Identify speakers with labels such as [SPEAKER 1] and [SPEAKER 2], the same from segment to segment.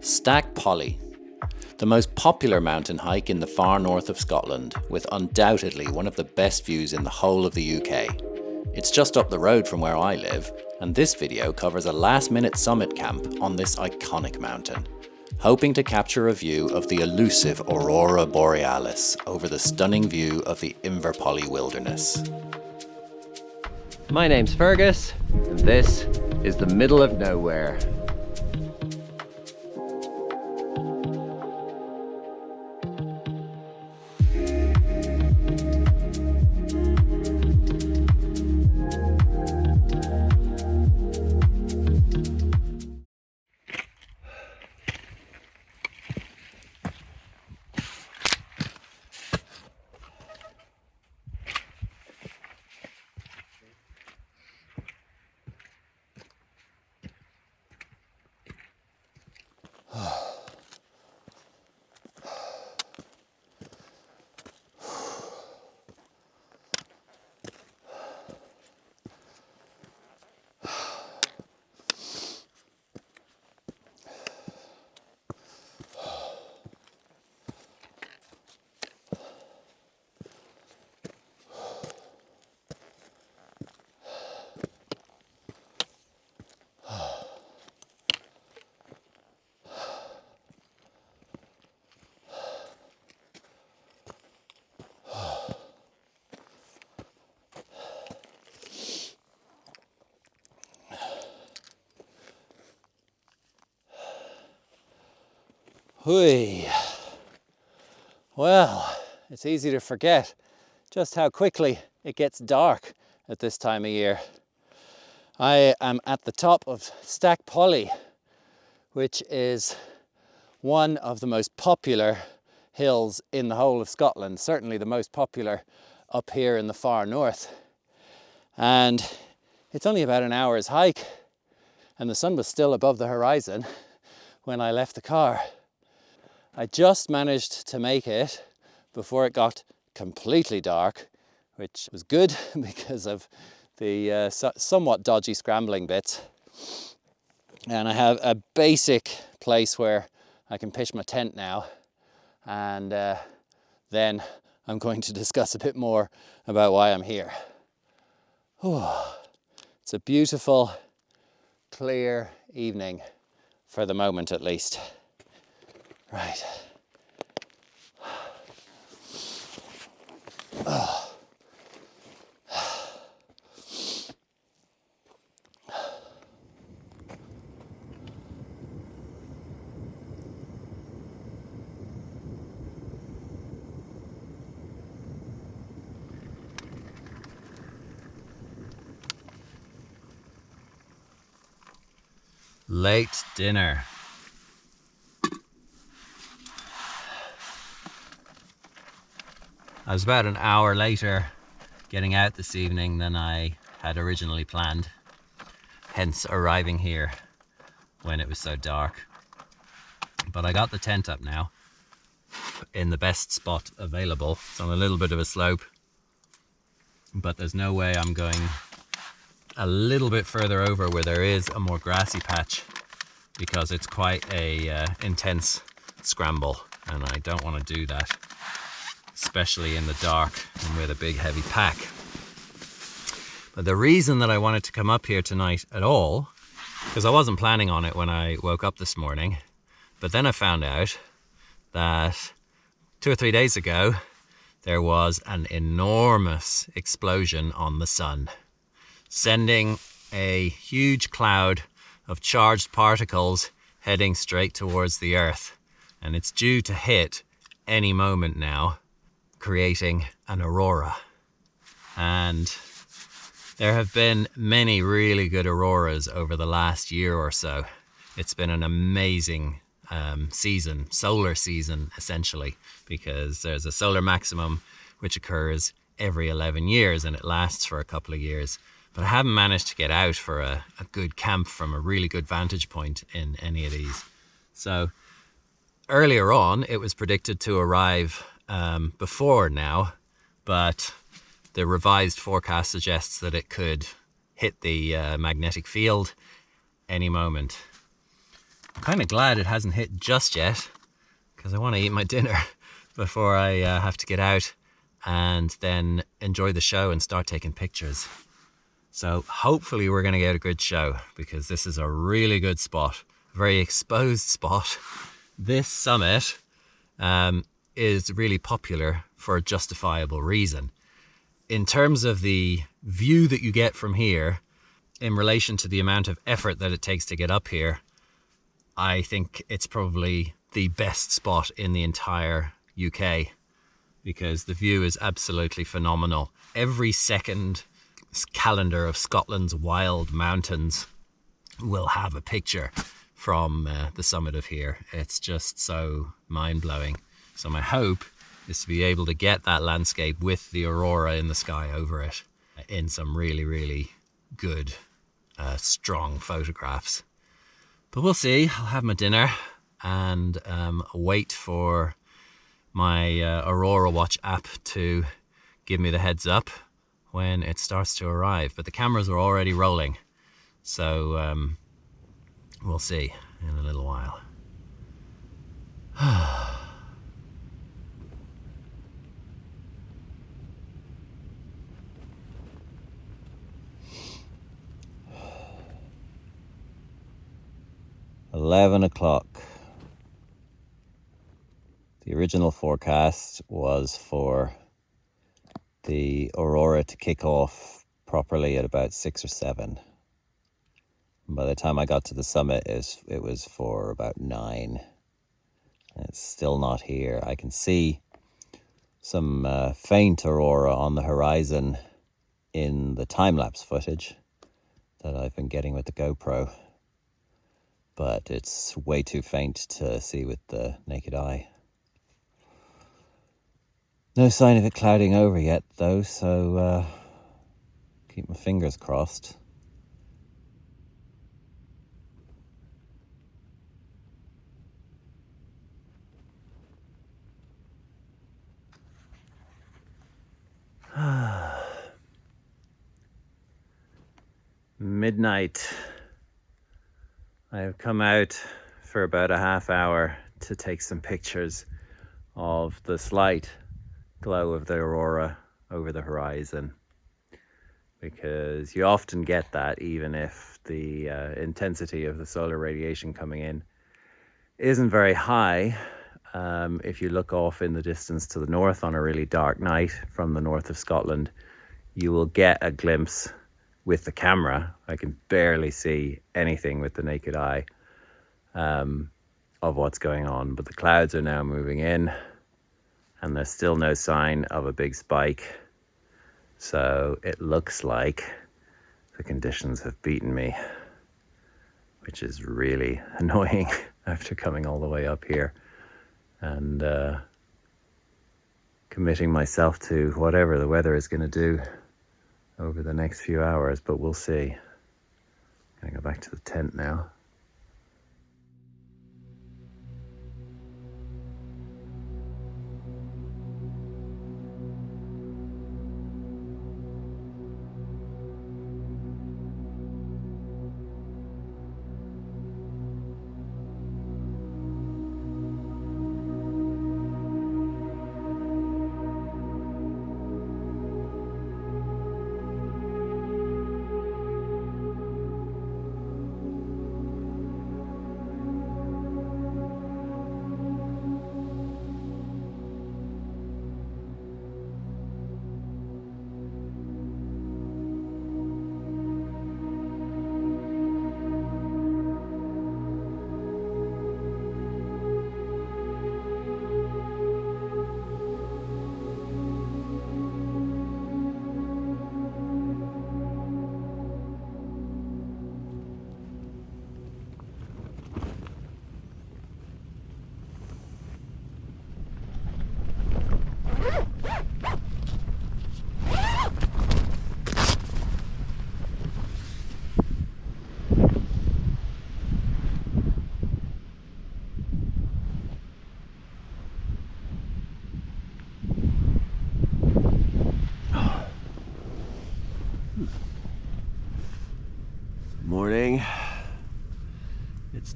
[SPEAKER 1] Stac Pollaidh, the most popular mountain hike in the far north of Scotland, with undoubtedly one of the best views in the whole of the UK. It's just up the road from where I live, and this video covers a last-minute summit camp on this iconic mountain, hoping to capture a view of the elusive aurora borealis over the stunning view of the Inverpolly wilderness.
[SPEAKER 2] My name's Fergus, and this is the middle of nowhere.
[SPEAKER 1] Hui. Well, it's easy to forget just how quickly it gets dark at this time of year. I am at the top of Stac Pollaidh, which is one of the most popular hills in the whole of Scotland, certainly the most popular up here in the far north. And it's only about an hour's hike, and the sun was still above the horizon when I left the car. I just managed to make it before it got completely dark, which was good because of the somewhat dodgy scrambling bits. And I have a basic place where I can pitch my tent now, and then I'm going to discuss a bit more about why I'm here. It's a beautiful, clear evening, for the moment at least. Right.
[SPEAKER 2] Late dinner. I was about an hour later getting out this evening than I had originally planned, hence arriving here when it was so dark. But I got the tent up now in the best spot available. It's on a little bit of a slope, but there's no way I'm going a little bit further over where there is a more grassy patch, because it's quite a intense scramble, and I don't want to do that, especially in the dark and with a big heavy pack. But the reason that I wanted to come up here tonight at all, because I wasn't planning on it when I woke up this morning, but then I found out that 2 or 3 days ago there was an enormous explosion on the sun, sending a huge cloud of charged particles heading straight towards the Earth, and it's due to hit any moment now, creating an aurora. And there have been many really good auroras over the last year or so. It's been an amazing season, solar season essentially, because there's a solar maximum which occurs every 11 years and it lasts for a couple of years. But I haven't managed to get out for a good camp from a really good vantage point in any of these. So earlier on it was predicted to arrive before now, but the revised forecast suggests that it could hit the magnetic field any moment. I'm kind of glad it hasn't hit just yet, because I want to eat my dinner before I have to get out and then enjoy the show and start taking pictures. So hopefully we're going to get a good show, because this is a really good spot, a very exposed spot. This summit is really popular for a justifiable reason. In terms of the view that you get from here, in relation to the amount of effort that it takes to get up here, I think it's probably the best spot in the entire UK, because the view is absolutely phenomenal. Every second calendar of Scotland's wild mountains will have a picture from the summit of here. It's just so mind-blowing. So my hope is to be able to get that landscape with the aurora in the sky over it in some really, really good, strong photographs. But we'll see. I'll have my dinner and wait for my Aurora Watch app to give me the heads up when it starts to arrive. But the cameras are already rolling, so we'll see in a little while. 11 o'clock. The original forecast was for the aurora to kick off properly at about 6 or 7. And by the time I got to the summit, it was for about 9. And it's still not here. I can see some faint aurora on the horizon in the time-lapse footage that I've been getting with the GoPro, but it's way too faint to see with the naked eye. No sign of it clouding over yet, though, so keep my fingers crossed. Midnight. I have come out for about a half hour to take some pictures of the slight glow of the aurora over the horizon, because you often get that even if the intensity of the solar radiation coming in isn't very high. If you look off in the distance to the north on a really dark night from the north of Scotland, you will get a glimpse with the camera. I can barely see anything with the naked eye of what's going on, but the clouds are now moving in and there's still no sign of a big spike. So it looks like the conditions have beaten me, which is really annoying after coming all the way up here and committing myself to whatever the weather is going to do over the next few hours, but we'll see. I'm going to go back to the tent now.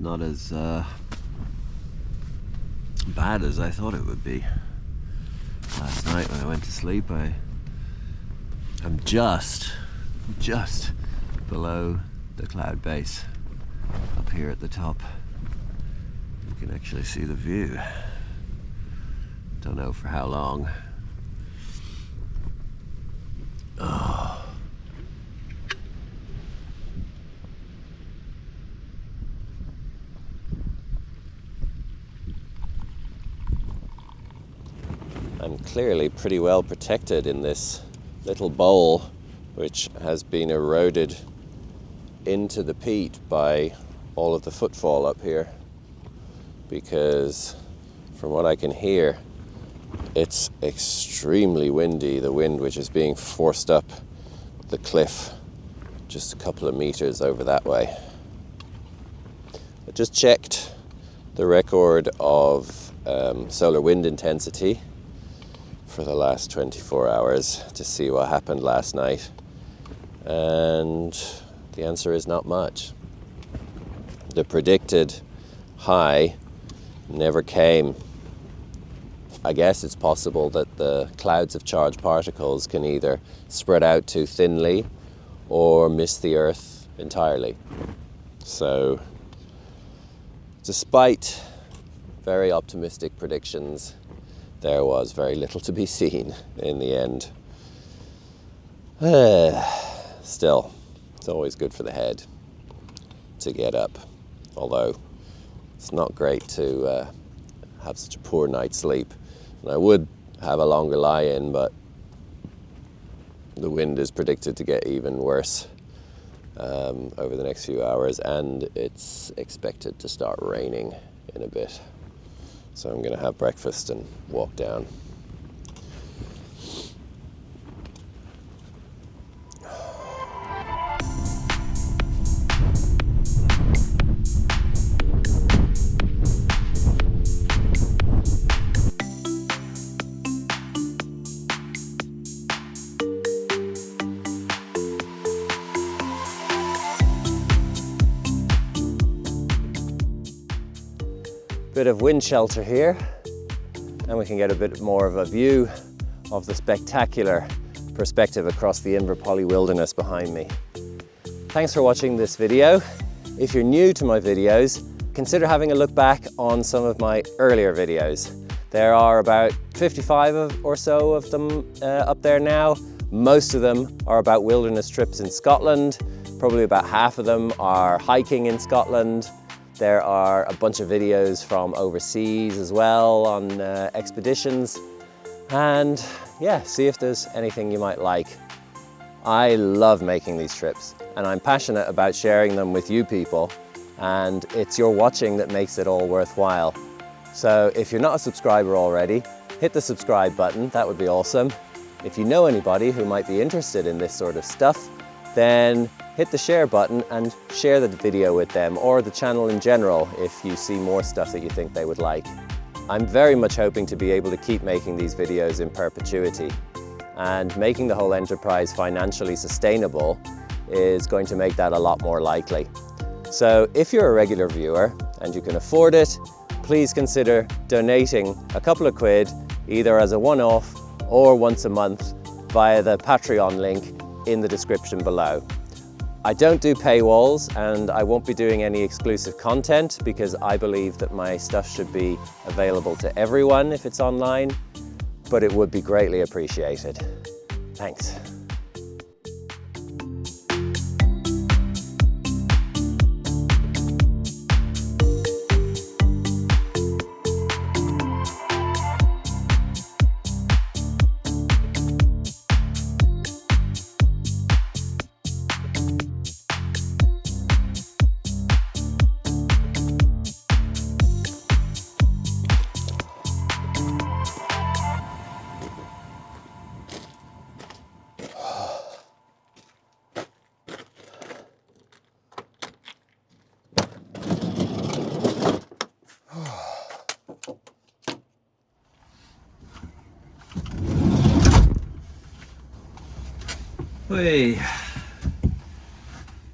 [SPEAKER 3] not as bad as I thought it would be. Last night when I went to sleep, I'm just below the cloud base up here at the top. You can actually see the view. Don't know for how long. Oh.
[SPEAKER 1] I'm clearly pretty well protected in this little bowl, which has been eroded into the peat by all of the footfall up here, because from what I can hear, it's extremely windy, the wind which is being forced up the cliff just a couple of meters over that way. I just checked the record of solar wind intensity for the last 24 hours to see what happened last night, and the answer is not much. The predicted high never came. I guess it's possible that the clouds of charged particles can either spread out too thinly or miss the Earth entirely. So, despite very optimistic predictions, there was very little to be seen in the end. Still, it's always good for the head to get up, although it's not great to have such a poor night's sleep. And I would have a longer lie-in, but the wind is predicted to get even worse over the next few hours, and it's expected to start raining in a bit. So I'm going to have breakfast and walk down. Bit of wind shelter here, and we can get a bit more of a view of the spectacular perspective across the Inverpolly wilderness behind me. Thanks for watching this video. If you're new to my videos, consider having a look back on some of my earlier videos. There are about 55 or so of them up there now. Most of them are about wilderness trips in Scotland. Probably about half of them are hiking in Scotland. There are a bunch of videos from overseas as well on expeditions. And yeah, see if there's anything you might like. I love making these trips, and I'm passionate about sharing them with you people, and it's your watching that makes it all worthwhile. So if you're not a subscriber already, hit the subscribe button, that would be awesome. If you know anybody who might be interested in this sort of stuff, then hit the share button and share the video with them, or the channel in general if you see more stuff that you think they would like. I'm very much hoping to be able to keep making these videos in perpetuity, and making the whole enterprise financially sustainable is going to make that a lot more likely. So if you're a regular viewer and you can afford it, please consider donating a couple of quid, either as a one-off or once a month, via the Patreon link in the description below. I don't do paywalls, and I won't be doing any exclusive content because I believe that my stuff should be available to everyone if it's online, but it would be greatly appreciated. Thanks.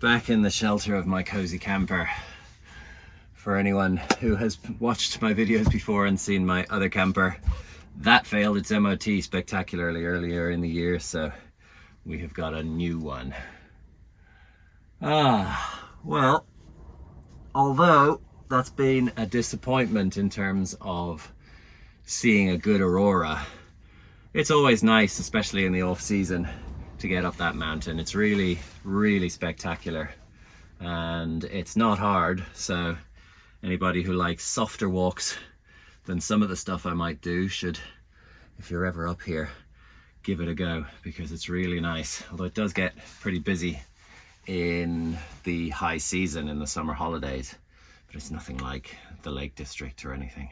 [SPEAKER 1] Back in the shelter of my cozy camper For anyone who has watched my videos before and seen my other camper, that failed its MOT spectacularly earlier in the year, so we have got a new one. Well, although that's been a disappointment in terms of seeing a good aurora, it's always nice, especially in the off season, to get up that mountain. It's really, really spectacular, and it's not hard, so anybody who likes softer walks than some of the stuff I might do should, if you're ever up here, give it a go, because it's really nice. Although it does get pretty busy in the high season in the summer holidays, but it's nothing like the Lake District or anything.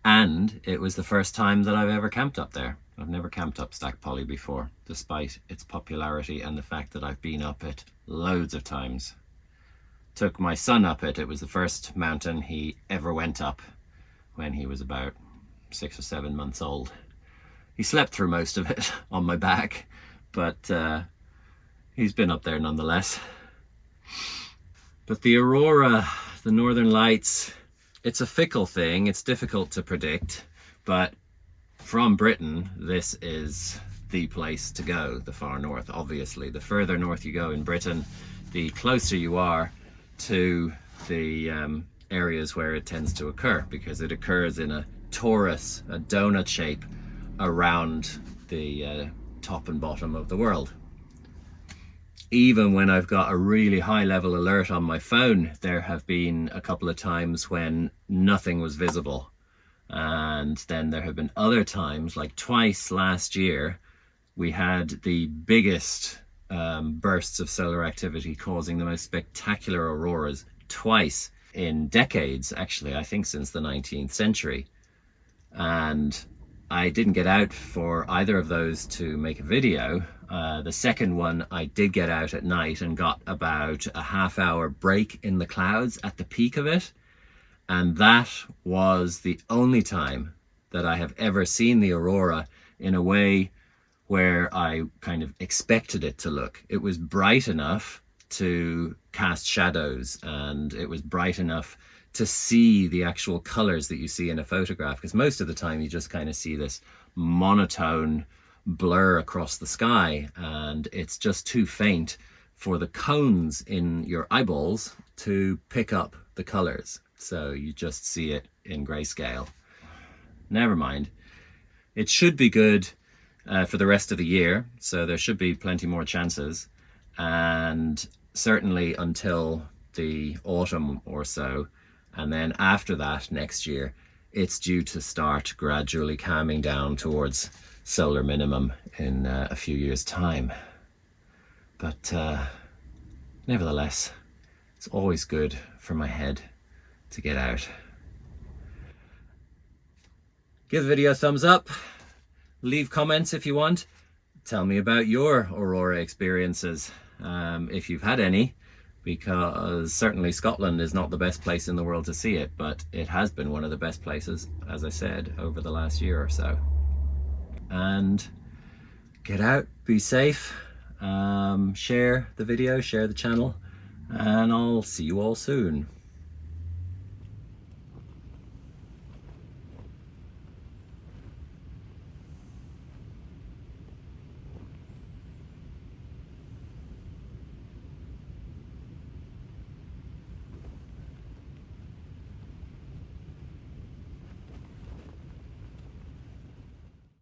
[SPEAKER 1] And it was the first time that I've ever camped up there. I've never camped up Stac Pollaidh before, despite its popularity and the fact that I've been up it loads of times. Took my son up it. It was the first mountain he ever went up when he was about 6 or 7 months old. He slept through most of it on my back, but he's been up there nonetheless. But the aurora, the northern lights, it's a fickle thing. It's difficult to predict, but from Britain, this is the place to go, the far north, obviously. The further north you go in Britain, the closer you are to the areas where it tends to occur, because it occurs in a torus, a donut shape around the top and bottom of the world. Even when I've got a really high level alert on my phone, there have been a couple of times when nothing was visible. And then there have been other times, like twice last year, we had the biggest bursts of solar activity causing the most spectacular auroras twice in decades, actually, I think since the 19th century. And I didn't get out for either of those to make a video. The second one I did get out at night and got about a half-hour break in the clouds at the peak of it. And that was the only time that I have ever seen the aurora in a way where I kind of expected it to look. It was bright enough to cast shadows, and it was bright enough to see the actual colors that you see in a photograph, because most of the time you just kind of see this monotone blur across the sky, and it's just too faint for the cones in your eyeballs to pick up the colors. So you just see it in grayscale. Never mind. It should be good for the rest of the year, so there should be plenty more chances, and certainly until the autumn or so. And then after that, next year, it's due to start gradually calming down towards solar minimum in a few years' time. But nevertheless, it's always good for my head to get out. Give the video a thumbs up, leave comments if you want, tell me about your aurora experiences, if you've had any, because certainly Scotland is not the best place in the world to see it, but it has been one of the best places, as I said, over the last year or so. And get out, be safe, share the video, share the channel, and I'll see you all soon.